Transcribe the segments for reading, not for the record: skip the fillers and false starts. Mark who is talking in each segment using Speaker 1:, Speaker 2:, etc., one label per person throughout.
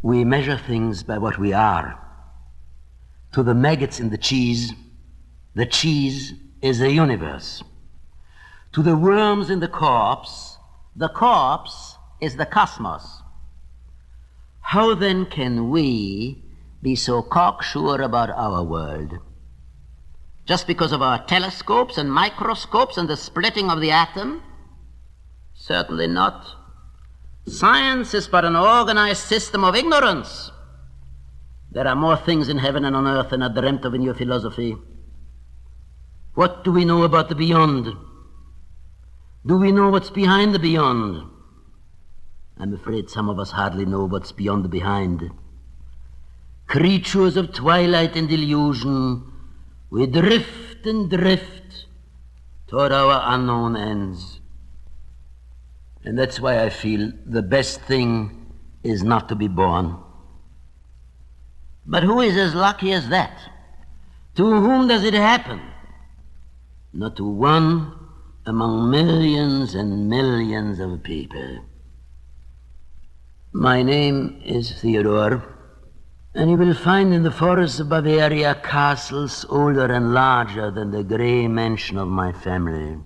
Speaker 1: We measure things by what we are. To the maggots in the cheese is the universe. To the worms in the corpse is the cosmos. How then can we be so cocksure about our world? Just because of our telescopes and microscopes and the splitting of the atom? Certainly not. Science is but an organized system of ignorance. There are more things in heaven and on earth than are dreamt of in your philosophy. What do we know about the beyond? Do we know what's behind the beyond? I'm afraid some of us hardly know what's beyond the behind. Creatures of twilight and illusion, we drift and drift toward our unknown ends. And that's why I feel the best thing is not to be born. But who is as lucky as that? To whom does it happen? Not to one among millions and millions of people. My name is Theodore, and you will find in the forests of Bavaria castles older and larger than the grey mansion of my family.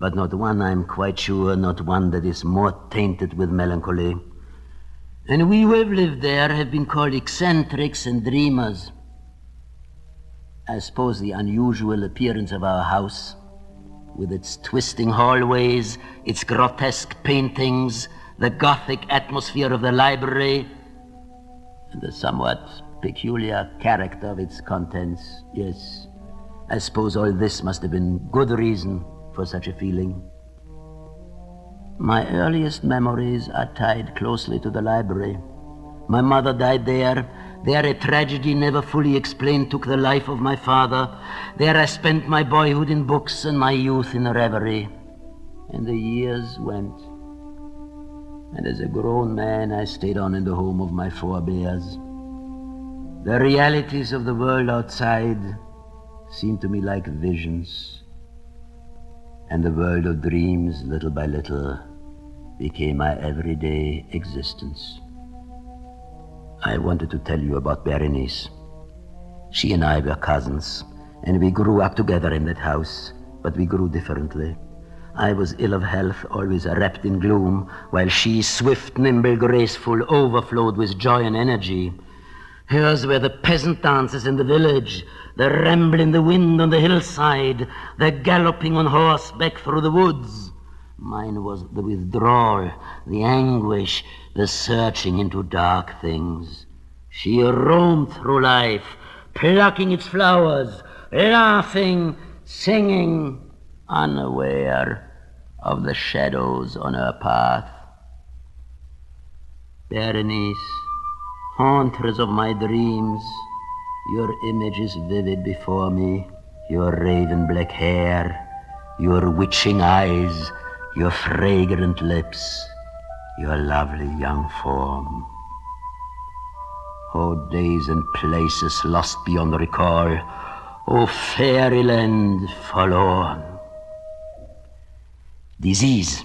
Speaker 1: But not one, I'm quite sure, not one that is more tainted with melancholy. And we who have lived there have been called eccentrics and dreamers. I suppose the unusual appearance of our house, with its twisting hallways, its grotesque paintings, the Gothic atmosphere of the library, and the somewhat peculiar character of its contents, yes, I suppose all this must have been good reason for such a feeling. My earliest memories are tied closely to the library. My mother died there. There a tragedy never fully explained took the life of my father. There I spent my boyhood in books and my youth in reverie. And the years went. And as a grown man, I stayed on in the home of my forebears. The realities of the world outside seemed to me like visions. And the world of dreams, little by little, became my everyday existence. I wanted to tell you about Berenice. She and I were cousins, and we grew up together in that house, but we grew differently. I was ill of health, always wrapped in gloom, while she, swift, nimble, graceful, overflowed with joy and energy. Hers were the peasant dances in the village, the ramble in the wind on the hillside, the galloping on horseback through the woods. Mine was the withdrawal, the anguish, the searching into dark things. She roamed through life, plucking its flowers, laughing, singing, unaware of the shadows on her path. Berenice, hauntress of my dreams, your image is vivid before me, your raven black hair, your witching eyes, your fragrant lips, your lovely young form. Oh, days and places lost beyond recall, oh, fairyland forlorn. Disease,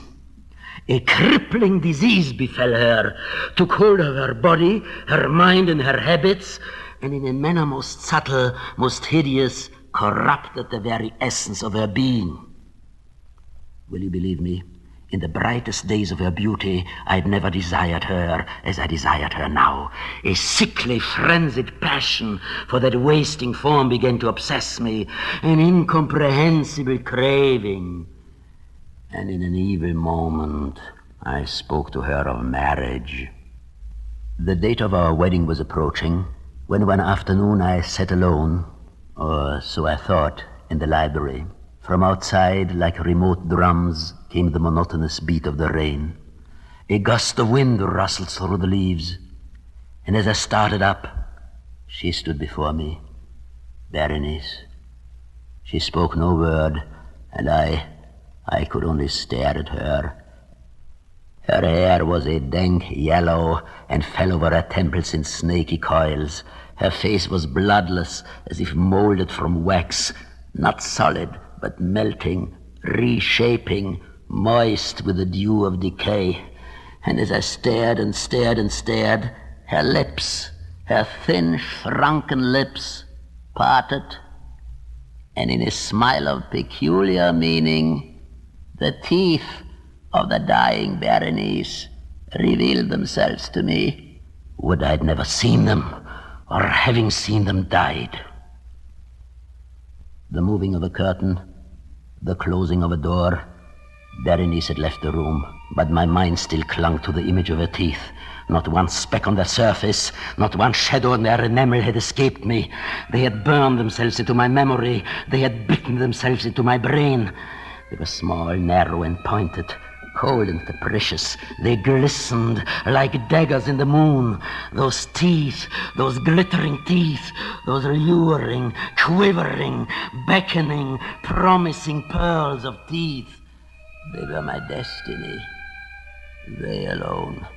Speaker 1: a crippling disease befell her, took hold of her body, her mind, and her habits, and in a manner most subtle, most hideous, corrupted the very essence of her being. Will you believe me? In the brightest days of her beauty, I had never desired her as I desired her now. A sickly, frenzied passion for that wasting form began to obsess me, an incomprehensible craving. And in an evil moment, I spoke to her of marriage. The date of our wedding was approaching, when one afternoon I sat alone, or so I thought, in the library. From outside, like remote drums, came the monotonous beat of the rain. A gust of wind rustled through the leaves, and as I started up, she stood before me, Berenice. She spoke no word, and I could only stare at her. Her hair was a dank yellow and fell over her temples in snaky coils. Her face was bloodless, as if molded from wax, not solid, but melting, reshaping, moist with the dew of decay. And as I stared and stared and stared, her lips, her thin, shrunken lips, parted, and in a smile of peculiar meaning, the teeth of the dying Berenice revealed themselves to me. Would I'd never seen them, or having seen them died. The moving of a curtain, the closing of a door. Berenice had left the room, but my mind still clung to the image of her teeth. Not one speck on their surface, not one shadow on their enamel had escaped me. They had burned themselves into my memory. They had bitten themselves into my brain. They were small, narrow, and pointed, cold and capricious. They glistened like daggers in the moon. Those teeth, those glittering teeth, those luring, quivering, beckoning, promising pearls of teeth. They were my destiny. They alone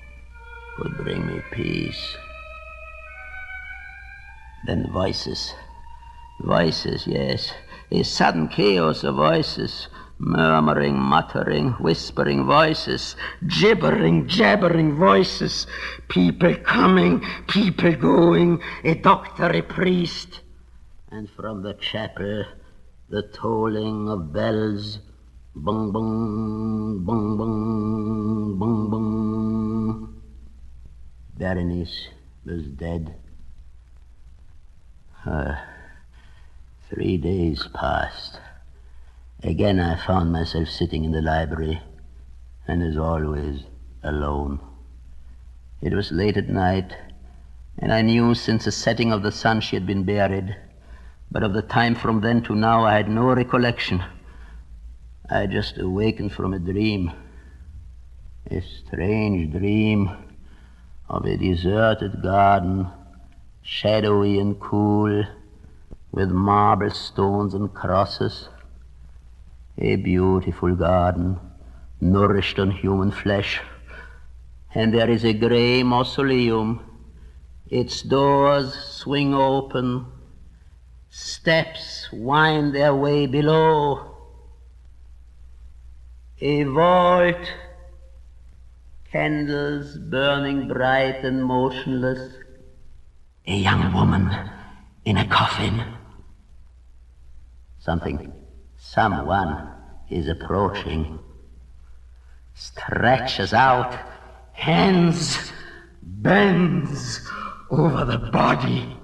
Speaker 1: could bring me peace. Then voices. Voices, yes. A sudden chaos of voices. Murmuring, muttering, whispering voices. Gibbering, jabbering voices. People coming, people going. A doctor, a priest. And from the chapel, the tolling of bells. Bung, bung, bung, bung, bung, bung. Berenice was dead. 3 days passed. Again I found myself sitting in the library, and as always, alone. It was late at night, and I knew since the setting of the sun she had been buried, but of the time from then to now I had no recollection. I had just awakened from a dream, a strange dream of a deserted garden, shadowy and cool, with marble stones and crosses. A beautiful garden, nourished on human flesh. And there is a grey mausoleum. Its doors swing open. Steps wind their way below. A vault, candles burning bright and motionless. A young woman in a coffin. Someone is approaching. Stretches out, hands, bends over the body.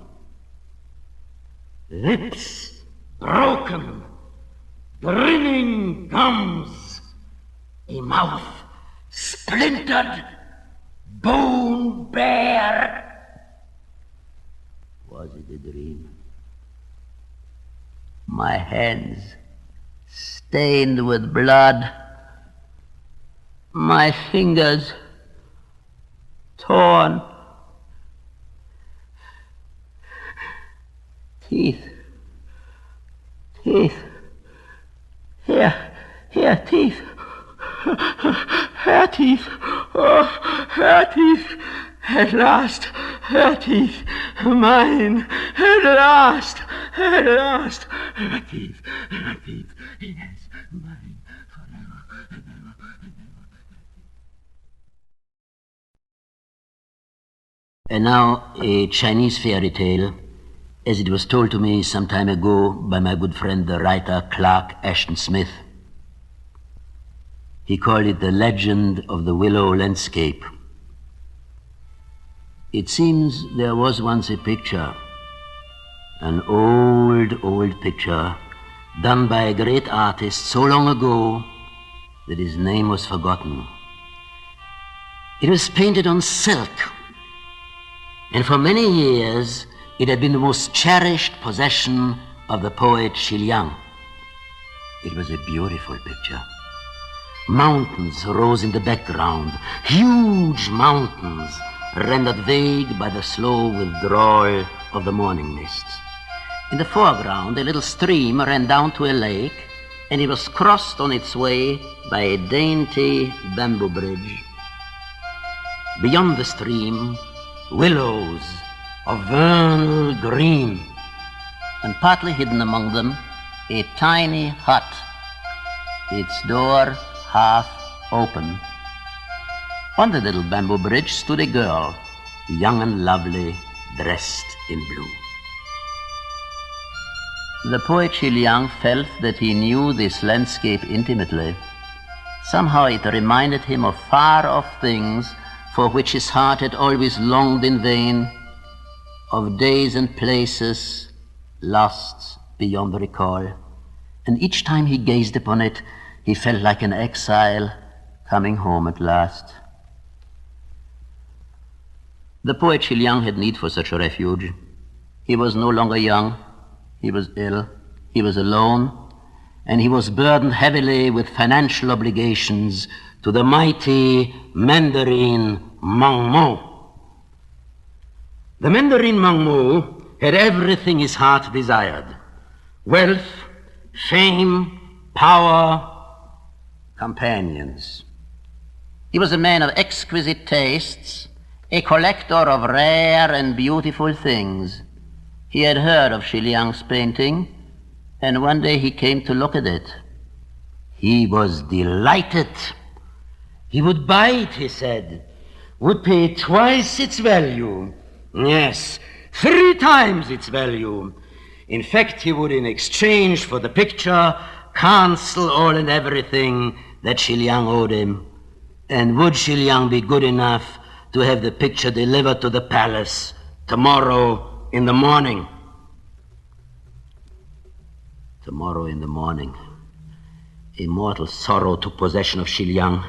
Speaker 1: Lips broken, grinning gums, a mouth splintered, bone bare. Was it a dream? My hands stained with blood, my fingers torn, teeth, here, teeth, her teeth, oh, her teeth, at last, her teeth, mine, at last, her teeth, yes, mine, forever and ever and ever. And now a Chinese fairy tale, as it was told to me some time ago by my good friend the writer Clark Ashton Smith. He called it The Legend of the Willow Landscape. It seems there was once a picture, an old picture, done by a great artist so long ago that his name was forgotten. It was painted on silk, and for many years it had been the most cherished possession of the poet Shi Liang. It was a beautiful picture. Mountains rose in the background, huge mountains, rendered vague by the slow withdrawal of the morning mists. In the foreground, a little stream ran down to a lake, and it was crossed on its way by a dainty bamboo bridge. Beyond the stream, willows of vernal green, and partly hidden among them, a tiny hut, its door half open. On the little bamboo bridge stood a girl, young and lovely, dressed in blue. The poet Xiliang felt that he knew this landscape intimately. Somehow it reminded him of far-off things for which his heart had always longed in vain, of days and places lost beyond recall. And each time he gazed upon it, he felt like an exile coming home at last. The poet Xiliang had need for such a refuge. He was no longer young, he was ill, he was alone, and he was burdened heavily with financial obligations to the mighty Mandarin Mangmo. The Mandarin Mangmo had everything his heart desired: wealth, fame, power, companions. He was a man of exquisite tastes, a collector of rare and beautiful things. He had heard of Xiliang's painting, and one day he came to look at it. He was delighted. He would buy it, he said, would pay twice its value. Yes, 3 times its value. In fact, he would, in exchange for the picture, cancel all and everything that Xiliang owed him. And would Xiliang be good enough to have the picture delivered to the palace tomorrow in the morning? Tomorrow in the morning. A mortal sorrow took possession of Xiliang.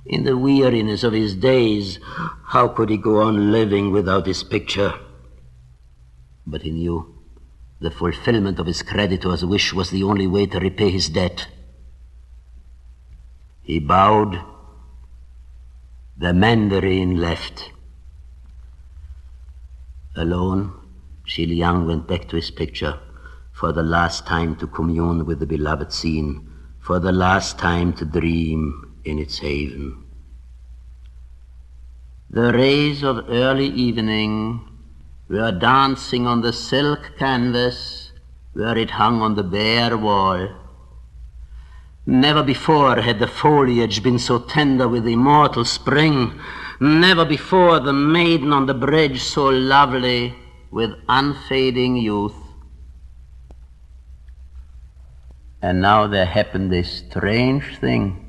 Speaker 1: In the weariness of his days, how could he go on living without his picture? But he knew the fulfillment of his creditor's wish was the only way to repay his debt. He bowed. The Mandarin left. Alone, Xiliang went back to his picture, for the last time to commune with the beloved scene, for the last time to dream in its haven. The rays of early evening were dancing on the silk canvas where it hung on the bare wall. Never before had the foliage been so tender with immortal spring. Never before the maiden on the bridge so lovely with unfading youth. And now there happened a strange thing.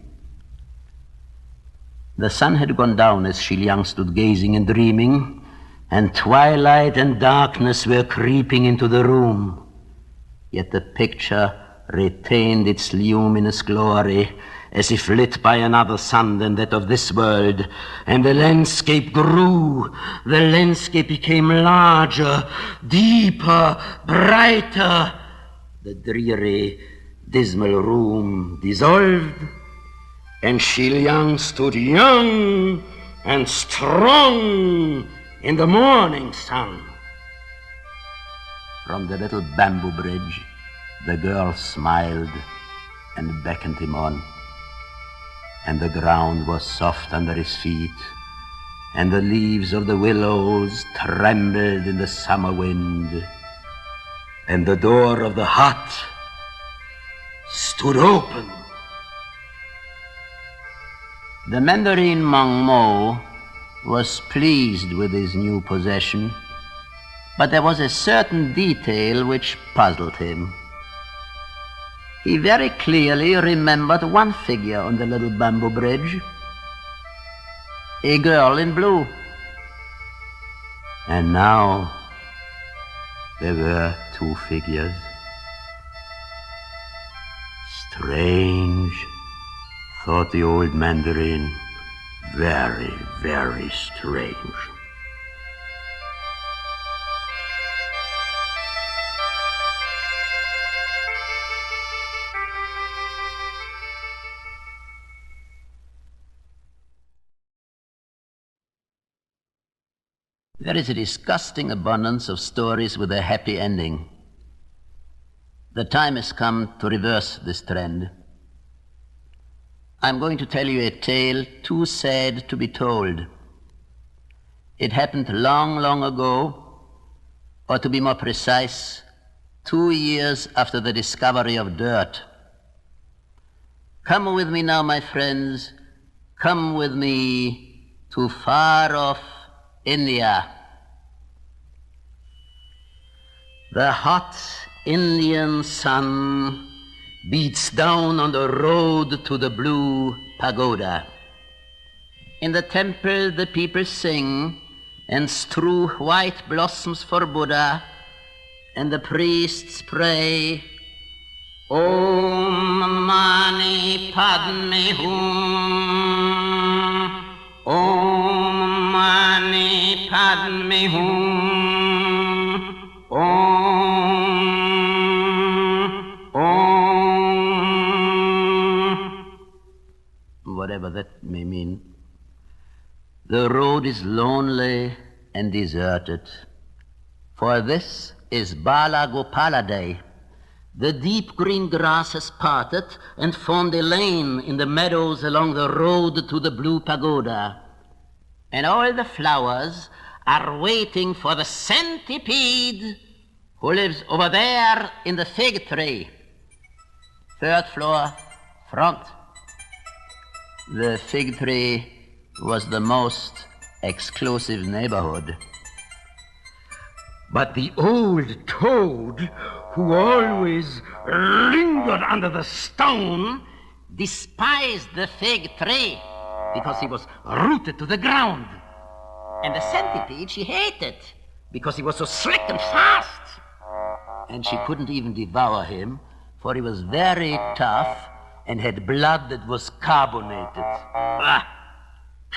Speaker 1: The sun had gone down as Xiliang stood gazing and dreaming, and twilight and darkness were creeping into the room. Yet the picture retained its luminous glory, as if lit by another sun than that of this world, and the landscape grew. The landscape became larger, deeper, brighter. The dreary, dismal room dissolved, and Xiliang stood young and strong in the morning sun. From the little bamboo bridge, the girl smiled and beckoned him on, and the ground was soft under his feet, and the leaves of the willows trembled in the summer wind, and the door of the hut stood open. The Mandarin Mangmo was pleased with his new possession, but there was a certain detail which puzzled him. He very clearly remembered one figure on the little bamboo bridge, a girl in blue. And now there were 2 figures. Strange, thought the old Mandarin. Very, very strange. There is a disgusting abundance of stories with a happy ending. The time has come to reverse this trend. I'm going to tell you a tale too sad to be told. It happened long, long ago, or to be more precise, 2 years after the discovery of dirt. Come with me now, my friends. Come with me to far-off India. The hot Indian sun beats down on the road to the blue pagoda. In the temple the people sing and strew white blossoms for Buddha, and the priests pray, Om Mani Padme Hum, Om Mani Padme Hum, Om, whatever that may mean. The road is lonely and deserted, for this is Bala Gopala Day. The deep green grass has parted and formed a lane in the meadows along the road to the blue pagoda. And all the flowers are waiting for the centipede who lives over there in the fig tree. 3rd floor, front. The fig tree was the most exclusive neighborhood. But the old toad, who always lingered under the stone, despised the fig tree because he was rooted to the ground. And the centipede she hated because he was so slick and fast. And she couldn't even devour him, for he was very tough and had blood that was carbonated.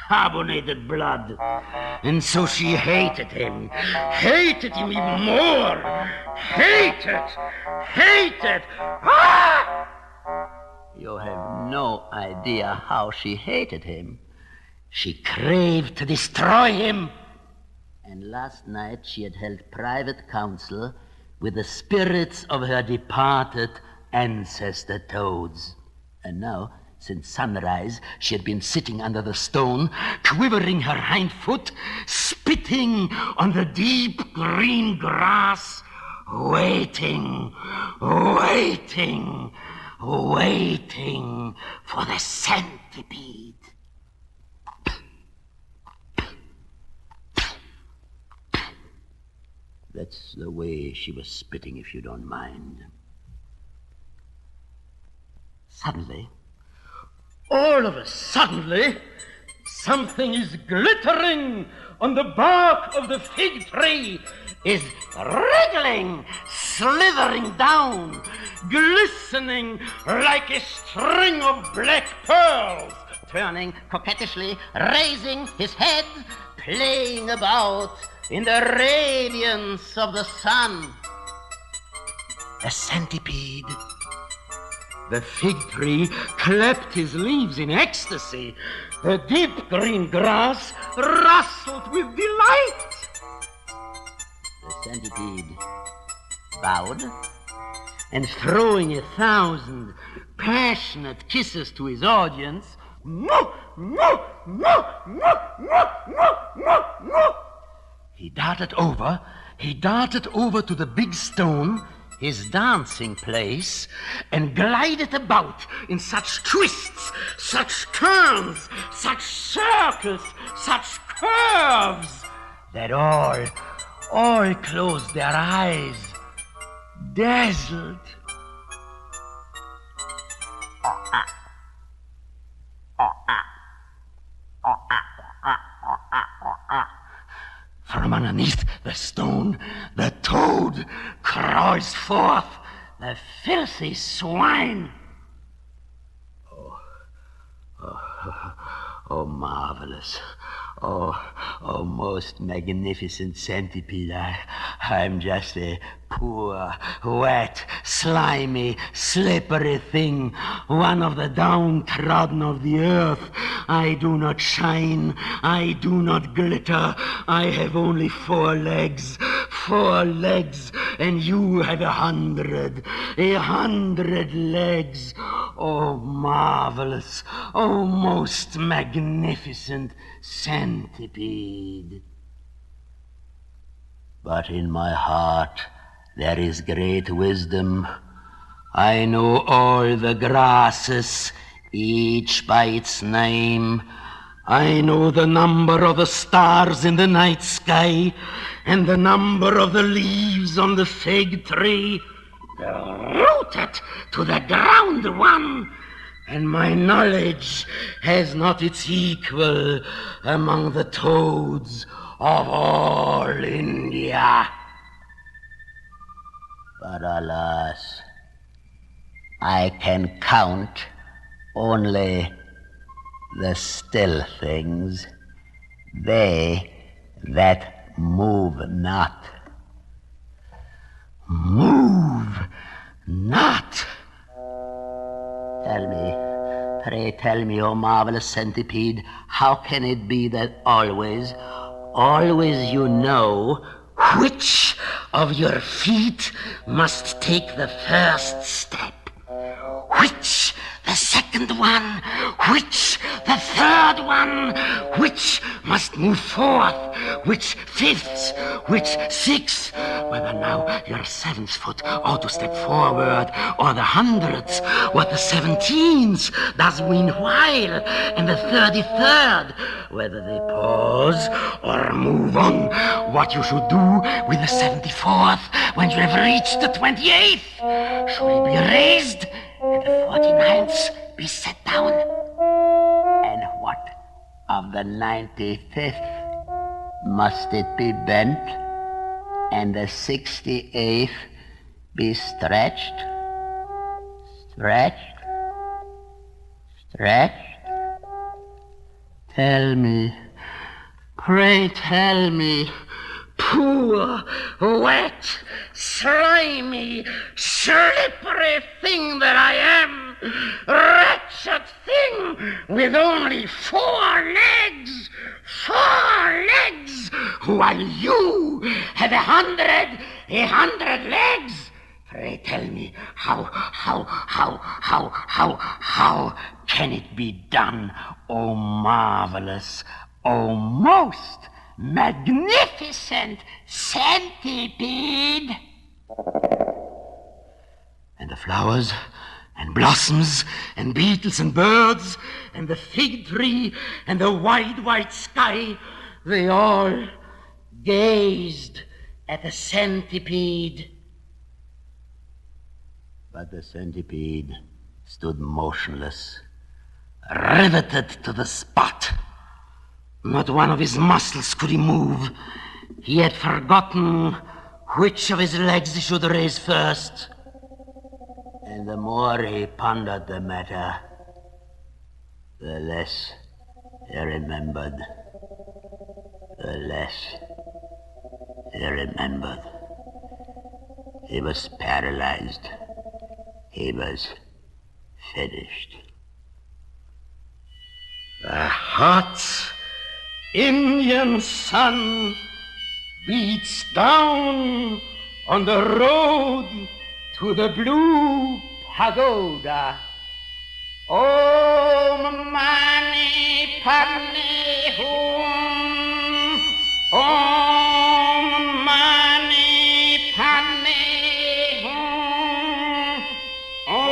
Speaker 1: Carbonated blood. And so she hated him even more. Hated. You have no idea how she hated him. She craved to destroy him. And last night she had held private council with the spirits of her departed ancestor toads. And now, since sunrise, she had been sitting under the stone, quivering her hind foot, spitting on the deep green grass, waiting for the centipede. That's the way she was spitting, if you don't mind. Suddenly, all of a sudden, something is glittering on the bark of the fig tree, is wriggling, slithering down, glistening like a string of black pearls, turning coquettishly, raising his head, playing about in the radiance of the sun. A centipede. The fig tree clapped his leaves in ecstasy. The deep green grass rustled with delight. The centipede bowed, and throwing 1,000 passionate kisses to his audience, he darted over to the big stone, his dancing place, and glided about in such twists, such turns, such circles, such curves, that all closed their eyes, dazzled. From underneath the stone, the toad crawls forth, the filthy swine. Oh, marvelous. Oh, most magnificent centipede. I'm just a poor, wet, slimy, slippery thing, one of the downtrodden of the earth. I do not shine, I do not glitter, I have only 4 legs, and you have 100 legs. Oh, marvelous, oh, most magnificent centipede. But in my heart there is great wisdom. I know all the grasses, each by its name.
Speaker 2: I know the number of the stars in the night sky and the number of the leaves on the fig tree. They're rooted to the ground, one, and my knowledge has not its equal among the toads of all India.
Speaker 1: But alas, I can count only the still things, they that move not. Move not. Tell me, pray tell me, O marvelous centipede, how can it be that always you know which of your feet must take the first step? Which the second one? Which the third one? Which must move fourth? Which fifth? Which sixth? Whether now your seventh foot ought to step forward, or the hundredth, what the 17th does meanwhile, and the 33rd, whether they pause or move on, what you should do with the 74th when you have reached the 28th. Should it be raised and the 49th be set down? And what of the 95th? Must it be bent and the 68th be stretched? Stretched? Tell me, pray tell me, poor, wet, slimy, slippery thing that I am, wretched thing with only 4 legs, while you have 100 legs. Pray tell me, how can it be done, O marvelous, O most magnificent centipede? And the flowers and blossoms and beetles and birds and the fig tree and the wide sky, they all gazed at the centipede. But the centipede stood motionless, riveted to the spot. Not one of his muscles could he move. He had forgotten which of his legs he should raise first. And the more he pondered the matter, the less he remembered. He was paralyzed. He was finished. The hot Indian sun beats down on the road to the blue pagoda. Om mani padme hum. Om mani padme hum. Om.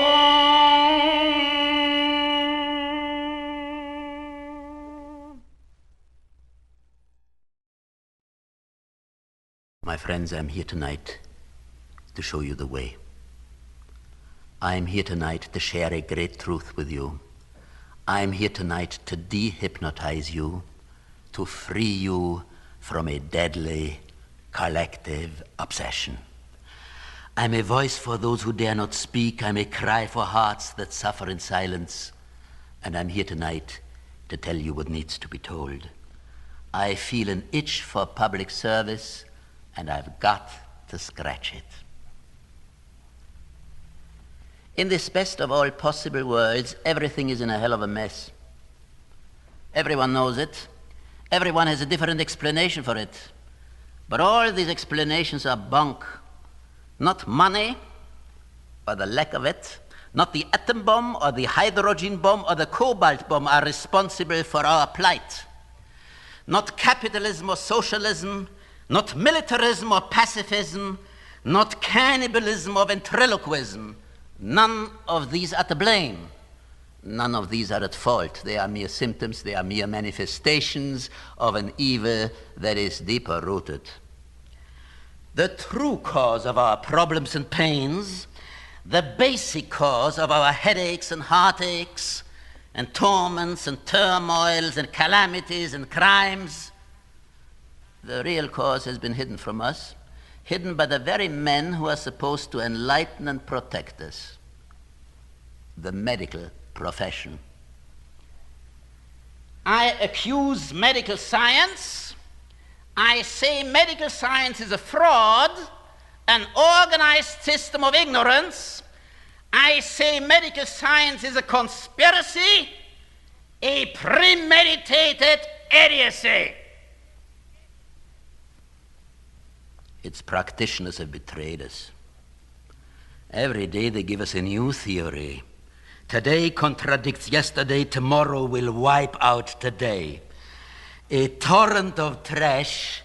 Speaker 1: My friends, I'm here tonight to show you the way. I'm here tonight to share a great truth with you. I'm here tonight to dehypnotize you, to free you from a deadly collective obsession. I'm a voice for those who dare not speak. I'm a cry for hearts that suffer in silence. And I'm here tonight to tell you what needs to be told. I feel an itch for public service, and I've got to scratch it. In this best of all possible worlds, everything is in a hell of a mess. Everyone knows it. Everyone has a different explanation for it. But all these explanations are bunk. Not money, or the lack of it. Not the atom bomb, or the hydrogen bomb, or the cobalt bomb are responsible for our plight. Not capitalism or socialism, not militarism or pacifism, not cannibalism or ventriloquism. None of these are to blame. None of these are at fault. They are mere symptoms, they are mere manifestations of an evil that is deeper rooted. The true cause of our problems and pains, the basic cause of our headaches and heartaches and torments and turmoils and calamities and crimes, the real cause has been hidden from us, hidden by the very men who are supposed to enlighten and protect us, the medical profession. I accuse medical science. I say medical science is a fraud, an organized system of ignorance. I say medical science is a conspiracy, a premeditated idiocy. Its practitioners have betrayed us. Every day they give us a new theory. Today contradicts yesterday, tomorrow will wipe out today. A torrent of trash,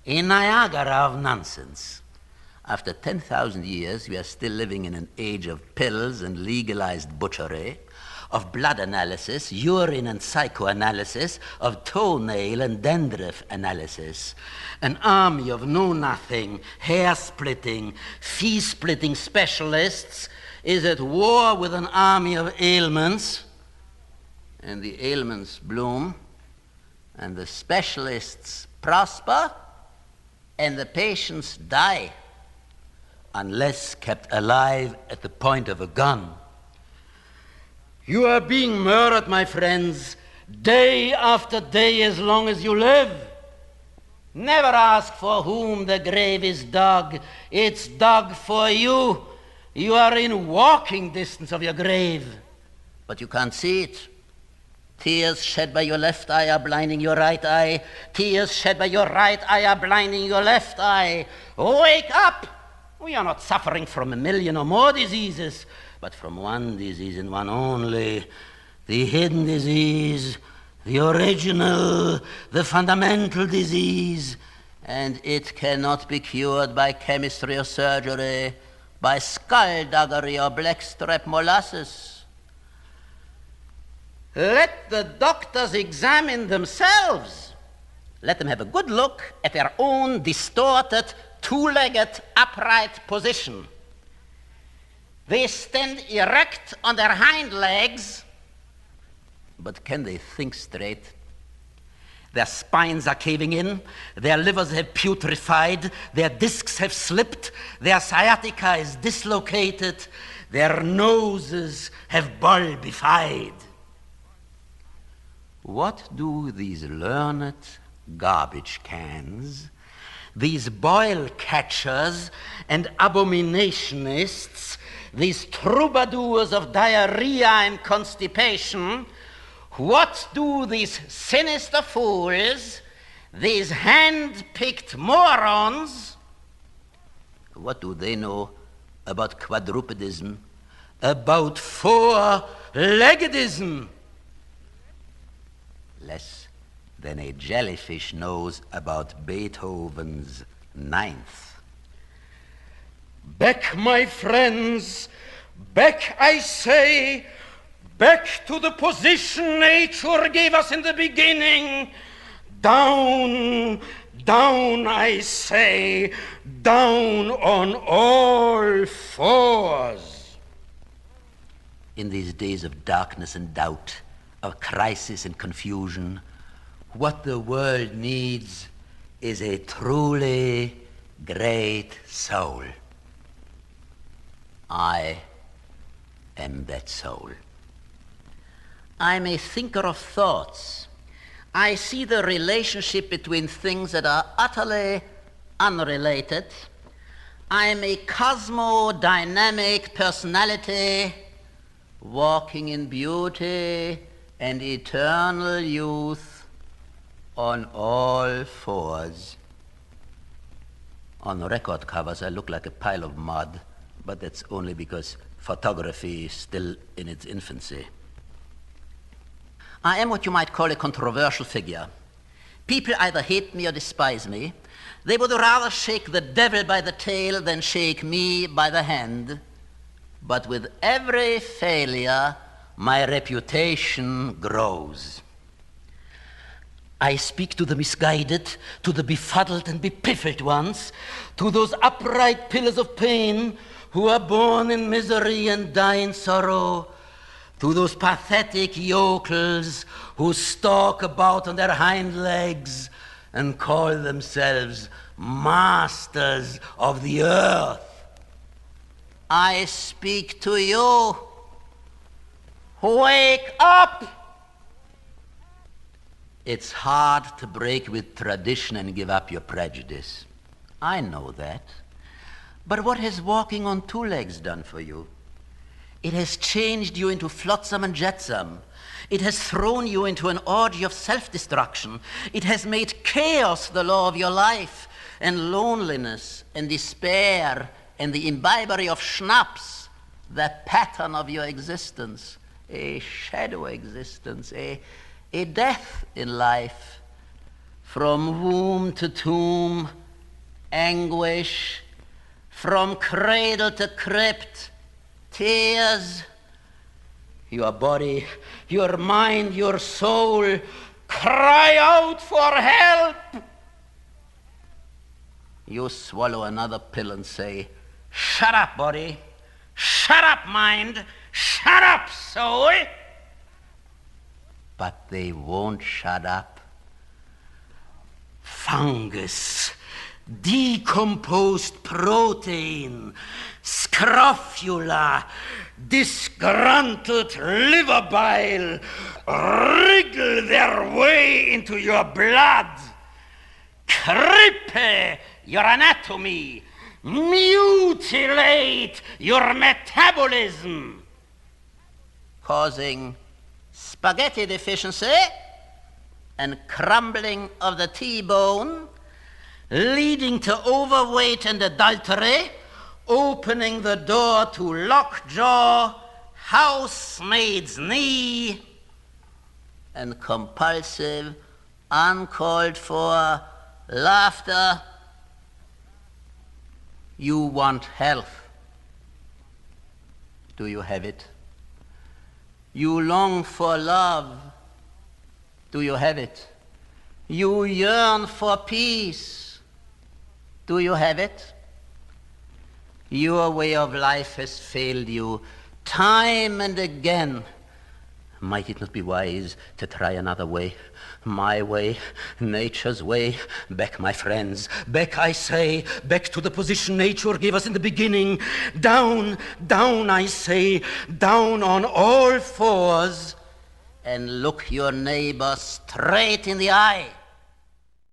Speaker 1: a Niagara of nonsense. After 10,000 years, we are still living in an age of pills and legalized butchery, of blood analysis, urine and psychoanalysis, of toenail and dandruff analysis. An army of know-nothing, hair-splitting, fee-splitting specialists is at war with an army of ailments, and the ailments bloom, and the specialists prosper, and the patients die, unless kept alive at the point of a gun. You are being murdered, my friends, day after day as long as you live. Never ask for whom the grave is dug. It's dug for you. You are in walking distance of your grave, but you can't see it. Tears shed by your left eye are blinding your right eye. Tears shed by your right eye are blinding your left eye. Wake up! We are not suffering from 1 million or more diseases, but from one disease and one only, the hidden disease, the original, the fundamental disease, and it cannot be cured by chemistry or surgery, by skullduggery or blackstrap molasses. Let the doctors examine themselves. Let them have a good look at their own distorted, two-legged, upright position. They stand erect on their hind legs, but can they think straight? Their spines are caving in, their livers have putrefied, their discs have slipped, their sciatica is dislocated, their noses have bulbified. What do these learned garbage cans, these boil catchers and abominationists, these troubadours of diarrhea and constipation, what do these sinister fools, these hand-picked morons, what do they know about quadrupedism, about four-leggedism? Less than a jellyfish knows about Beethoven's ninth. Back, my friends, back, I say, back to the position nature gave us in the beginning. Down, down, I say, down on all fours. In these days of darkness and doubt, of crisis and confusion, what the world needs is a truly great soul. I am that soul. I'm a thinker of thoughts. I see the relationship between things that are utterly unrelated. I'm a cosmodynamic personality walking in beauty and eternal youth on all fours. On record covers, I look like a pile of mud, but that's only because photography is still in its infancy. I am what you might call a controversial figure. People either hate me or despise me. They would rather shake the devil by the tail than shake me by the hand. But with every failure, my reputation grows. I speak to the misguided, to the befuddled and bepiffled ones, to those upright pillars of pain who are born in misery and die in sorrow, to those pathetic yokels who stalk about on their hind legs and call themselves masters of the earth. I speak to you. Wake up! It's hard to break with tradition and give up your prejudice. I know that. But what has walking on two legs done for you? It has changed you into flotsam and jetsam. It has thrown you into an orgy of self-destruction. It has made chaos the law of your life, and loneliness and despair and the imbibery of schnapps the pattern of your existence, a shadow existence, a death in life. From womb to tomb, anguish. From cradle to crypt, tears. Your body, your mind, your soul cry out for help. You swallow another pill and say, shut up, body. Shut up, mind. Shut up, soul. But they won't shut up. Fungus, decomposed protein, scrofula, disgruntled liver bile wriggle their way into your blood, cripple your anatomy, mutilate your metabolism, causing spaghetti deficiency and crumbling of the T-bone, leading to overweight and adultery, opening the door to lockjaw, housemaid's knee, and compulsive, uncalled for laughter. You want health. Do you have it? You long for love. Do you have it? You yearn for peace. Do you have it? Your way of life has failed you time and again. Might it not be wise to try another way? My way, nature's way. Back, my friends, back, I say, back to the position nature gave us in the beginning. Down, down, I say, down on all fours, and look your neighbor straight in the eye.